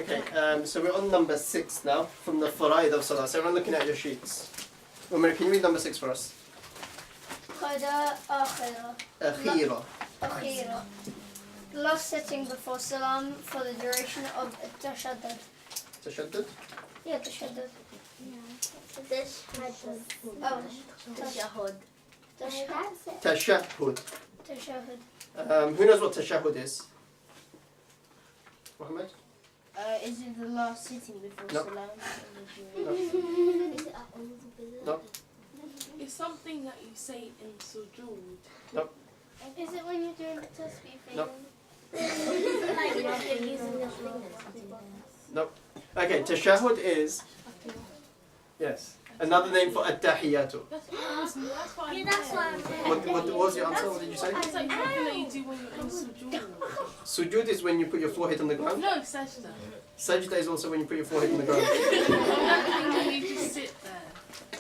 Okay, so we're on number 6 now, from the Fara'id of salah. So everyone looking at your sheets. Umar, can you read number 6 for us? Akhira. The last sitting before salam for the duration of tashaddud. Tashaddud? Yeah, tashaddud. Tashahhud. Tashahhud. Tashahhud. Who knows what tashahhud is? Muhammad? Is it the last sitting before No. salam? No. It's something that you say in sujood. Is it when you're doing the tasbih thing? No. Like you're using the fingers. No. Okay, tashahhud is, yes, another name for at-tahiyyatu. That's what I'm That's why I'm What was your answer? What did you say? It's like something that you do when you're in sujood. Sujood is when you put your forehead on the ground. No, sajda. Sajda is also when you put your forehead on the ground. That thing you just sit there.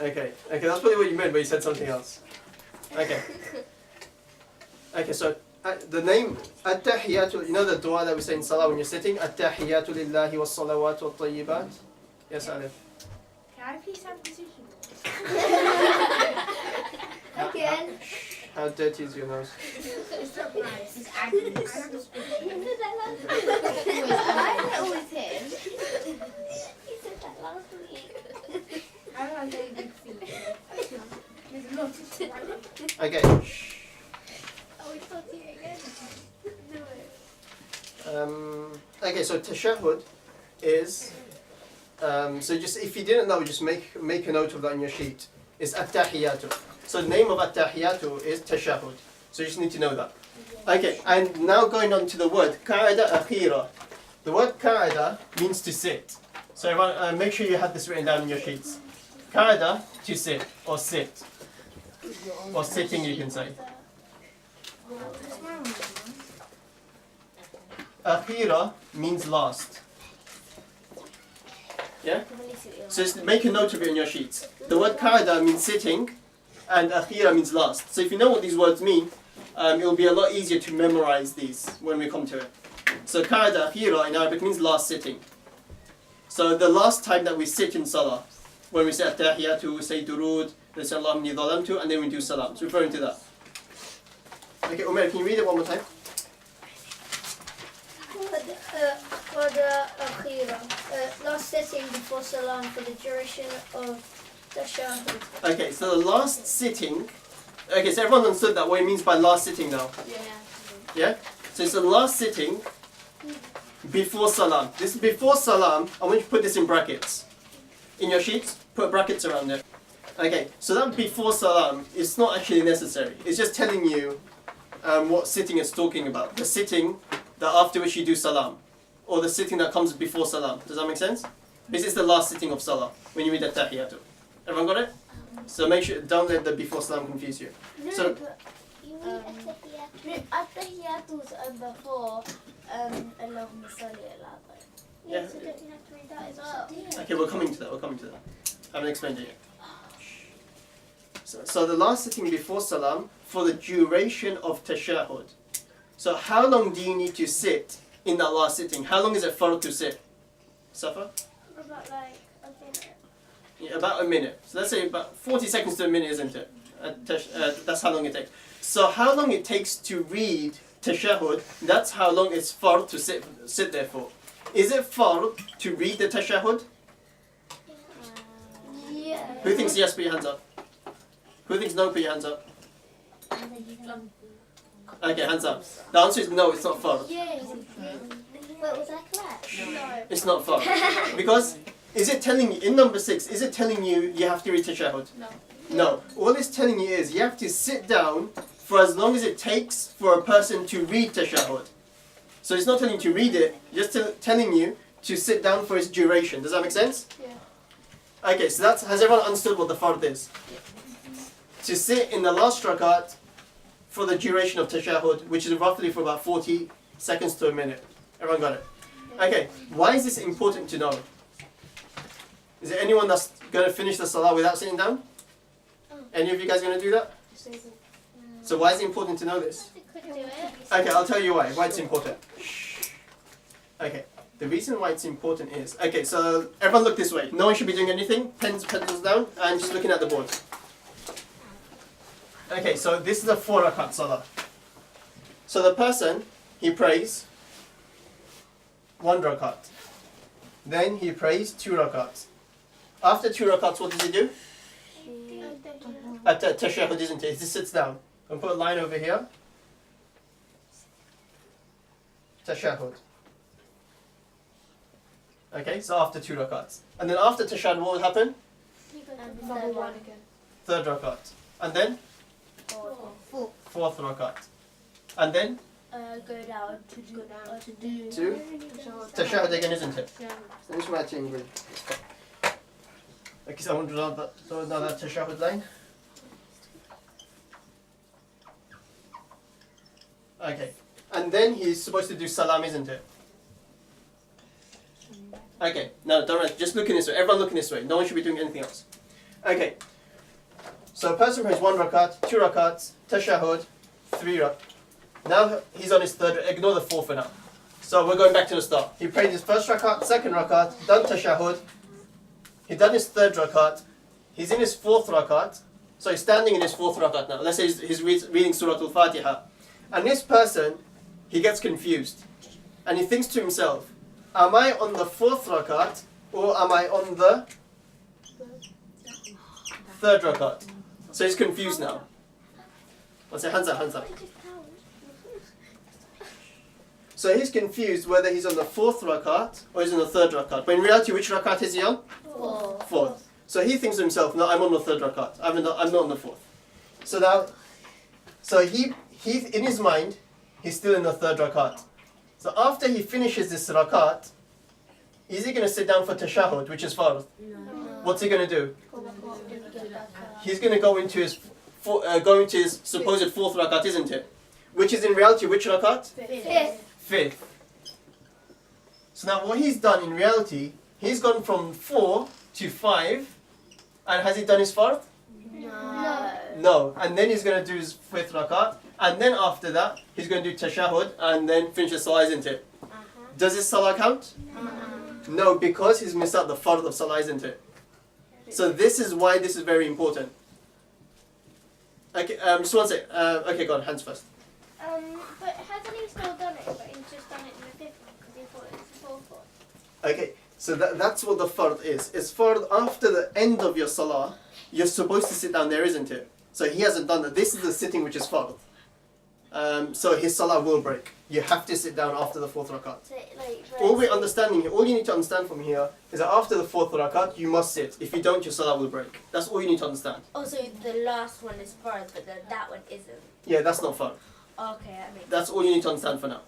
Okay, that's probably what you meant, but you said something else. Okay, so the name at-tahiyyatu, you know the dua that we say in salah when you're sitting? At-tahiyyatu lillahi was-salawatu wat-tayyibat. Yes, Alif. Can I please have position? Again. How dirty is your nose? It's not nice. It's agony. I have to speak. Why is it always him? He said that last week. I don't have very big feet. There's a lot of Okay. Are we starting again? Do it. Okay, so tashahhud is, so just if you didn't know, just make a note of that in your sheet. It's at-tahiyyatu. So the name of at-tahiyyatu is tashahhud. So you just need to know that. Okay, and now going on to the word qa'ada akhira. The word qa'ada means to sit. So everyone, make sure you have this written down in your sheets. Qa'ada, to sit, or sit. Or sitting, you can say. Akhira means last. Yeah? So just make a note of it in your sheets. The word qa'ada means sitting, and akhira means last. So if you know what these words mean, it will be a lot easier to memorize these when we come to it. So qa'ada akhira in Arabic means last sitting. So the last time that we sit in salah, when we say at-tahiyyatu, we say durood, we say Allahumma inni dhalamtu, and then we do salam. It's referring to that. Okay, Umar, can you read it one more time? Last sitting before salam for the duration of tashahhud. Okay, so the last sitting. Okay, so everyone understood that what it means by last sitting now. Yeah? So it's the last sitting before salam. This is before salam. I want you to put this in brackets. In your sheets, put brackets around it. Okay, so that before salam is not actually necessary. It's just telling you what sitting it's talking about. The sitting that after which you do salam. Or the sitting that comes before salam. Does that make sense? This is the last sitting of salah when you read at-tahiyyatu. Everyone got it? So make sure, don't let the before salam confuse you. No, So- but you mean At-tahiyyatu's before Allahumma salli ala Yeah. so don't you have to read that as well? Okay, we're coming to that. I haven't explained it yet. So the last sitting before salam for the duration of tashahhud. So how long do you need to sit in that last sitting? How long is it fard to sit? Safa? About like a minute. Yeah, about a minute. So let's say about 40 seconds to a minute, isn't it? That's how long it takes. So how long it takes to read tashahhud, that's how long it's fard to sit there for. Is it fard to read the tashahhud? Yeah. Who thinks yes, put your hands up. Who thinks no, put your hands up. Okay, hands up. The answer is no, it's not fard. Yeah. Wait, was I correct? No. It's not fard. Because, is it telling you, in number 6, is it telling you you have to read tashahhud? No. No. All it's telling you is you have to sit down for as long as it takes for a person to read tashahhud. So it's not telling you to read it, just telling you to sit down for its duration. Does that make sense? Yeah. Okay, so has everyone understood what the fard is? To sit in the last rakat for the duration of tashahhud, which is roughly for about 40 seconds to a minute. Everyone got it? Okay, why is this important to know? Is there anyone that's going to finish the salah without sitting down? Any of you guys going to do that? So why is it important to know this? Could do it. Okay, I'll tell you why it's important. Okay, The reason why it's important is, okay, so everyone look this way. No one should be doing anything. Pencils down, and just looking at the board. Okay, so this is a 4 rakat salah. So the person, he prays 1 rakat. Then he prays 2 rakats. After 2 rakats, what does he do? At tashahhud, isn't it? He just sits down. And put a line over here. Tashahhud. Okay, so after 2 rakats. And then after tashahhud, what will happen? Third rakat. And then? Fourth rakat. And then? Go down to do Tashahhud again, isn't it? Let me just write it in green. Okay, so I want to draw another tashahhud line. Okay, and then he's supposed to do salam, isn't it? Okay, no, don't worry, just looking this way. Everyone looking this way. No one should be doing anything else. Okay, so a person prays 1 rakat, 2 rakats, tashahhud, 3 rakat. Now he's on his third, ignore the 4 for now. So we're going back to the start. He prayed his first rakat, second rakat, done tashahhud. He done his third rakat. He's in his 4th rakat. So he's standing in his 4th rakat now. Let's say he's reading Surah Al-Fatiha. And this person, he gets confused. And he thinks to himself, am I on the 4th rakat or am I on the 3rd rakat? So he's confused now. Let's say, hands up. So he's confused whether he's on the 4th rakat or he's on the 3rd rakat. But in reality, which rakat is he on? 4th. So he thinks to himself, no, I'm on the 3rd rakat. I'm not on the 4th. So now, he in his mind, he's still in the 3rd rakat. So after he finishes this rakat, is he going to sit down for tashahhud, which is fard? No. What's he going to do? He's going to go into his supposed 4th rakat, isn't it? Which is in reality which rakat? 5th. So now what he's done in reality, he's gone from 4 to 5, and has he done his fard? No. And then he's going to do his 5th rakat, and then after that, he's going to do tashahhud, and then finish the salah, isn't it? Does his salah count? No, because he's missed out the fard of salah, isn't it? So this is why this is very important. Okay, just one sec. Okay, go on, hands first. But hasn't he still done it? But he's just done it in the 5th one because he thought it was the 4th one. Okay, so that's what the fard is. It's fard after the end of your salah, you're supposed to sit down there, isn't it? So he hasn't done that. This is the sitting which is fard. So his salah will break. You have to sit down after the 4th rakat. So, All we're understanding here, all you need to understand from here is that after the 4th rakat, you must sit. If you don't, your salah will break. That's all you need to understand. Also, the last one is fard, but that one isn't. Yeah, that's not fard. Okay, that makes That's all you need to understand for now.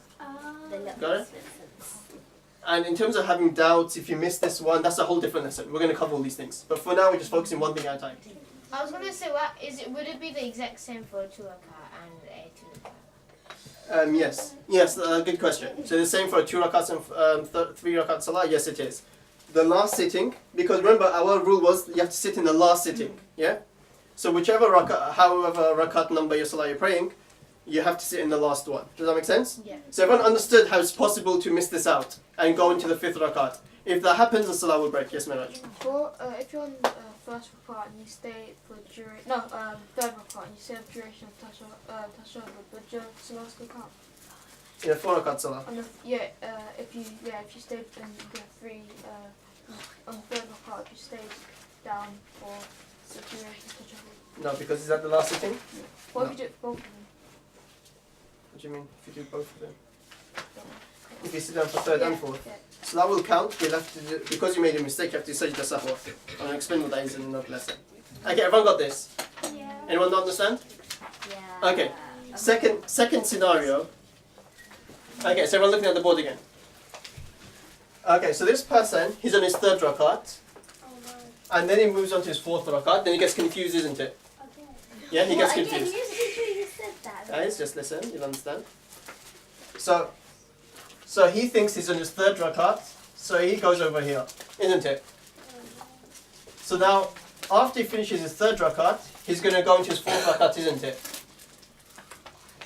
sense. Got it? And in terms of having doubts, if you miss this one, that's a whole different lesson. We're going to cover all these things. But for now, we're just focusing one thing at a time. I was gonna say, what is it? Would it be the exact same for a 2 rakat and a 2 rakat? Yes, good question. So the same for a 2 rakats and 3 rakat salah? Yes, it is. The last sitting, because remember our rule was you have to sit in the last sitting, yeah? So whichever rakat, however rakat number your salah you're praying, you have to sit in the last one. Does that make sense? Yeah. So everyone understood how it's possible to miss this out and go into the 5th rakat. If that happens, the salah will break. Yes, Miraj. If you're on first rakat and you stay for duration, third rakat and you stay for duration of tashahhud, but your salah still count. In a 4 rakat salah. If you stayed in the 3 on the third rakat, if you stayed down for the duration of tashahhud. No, because is that the last sitting? What No. if you do it for both of them? What do you mean? If you do both of them? If you sit down for 3rd and 4th. Yeah. So that will count. You'll have to do, because you made a mistake, you have to say the sahwa. I'm going to explain what that is in another lesson. Okay, everyone got this? Yeah. Anyone not understand? Yeah. Okay. Second scenario. Okay, so everyone looking at the board again. Okay, so this person, he's on his 3rd rakat, and then he moves on to his 4th rakat, then he gets confused, isn't it? Yeah, he gets confused. You said that. Guys, just listen, you'll understand. So he thinks he's on his 3rd rakat, so he goes over here, isn't it? So now, after he finishes his 3rd rakat, he's going to go into his 4th rakat, isn't it?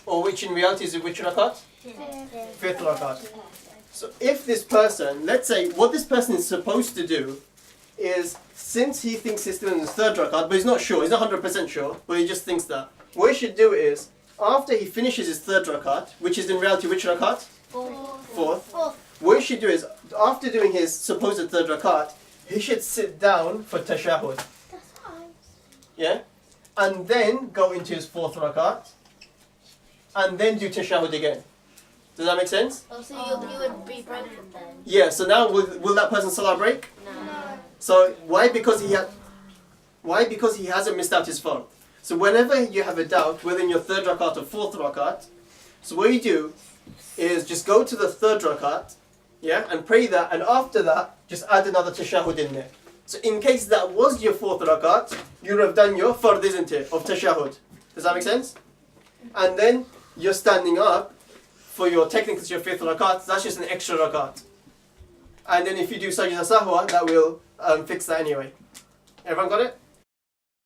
Or which in reality is it which rakat? 5th rakat. So if this person, let's say, what this person is supposed to do is, since he thinks he's still in his third rakat, but he's not sure, he's not 100% sure, but he just thinks that, what he should do is, after he finishes his third rakat, which is in reality which rakat? Fourth. What he should do is, after doing his supposed third rakat, he should sit down for tashahhud. Yeah? And then go into his fourth rakat, and then do tashahhud again. Does that make sense? Oh, so you would be present then? Yeah, so now will that person's salah break? No. So why? Because he hasn't missed out his fard. So whenever you have a doubt within your third rakat or fourth rakat, so what you do is just go to the third rakat, yeah, and pray that, and after that, just add another tashahhud in there. So in case that was your fourth rakat, you would have done your fard, isn't it, of tashahhud. Does that make sense? And then you're standing up for your technically your fifth rakat, that's just an extra rakat. And then if you do sajda sahwa, that will fix that anyway. Everyone got it?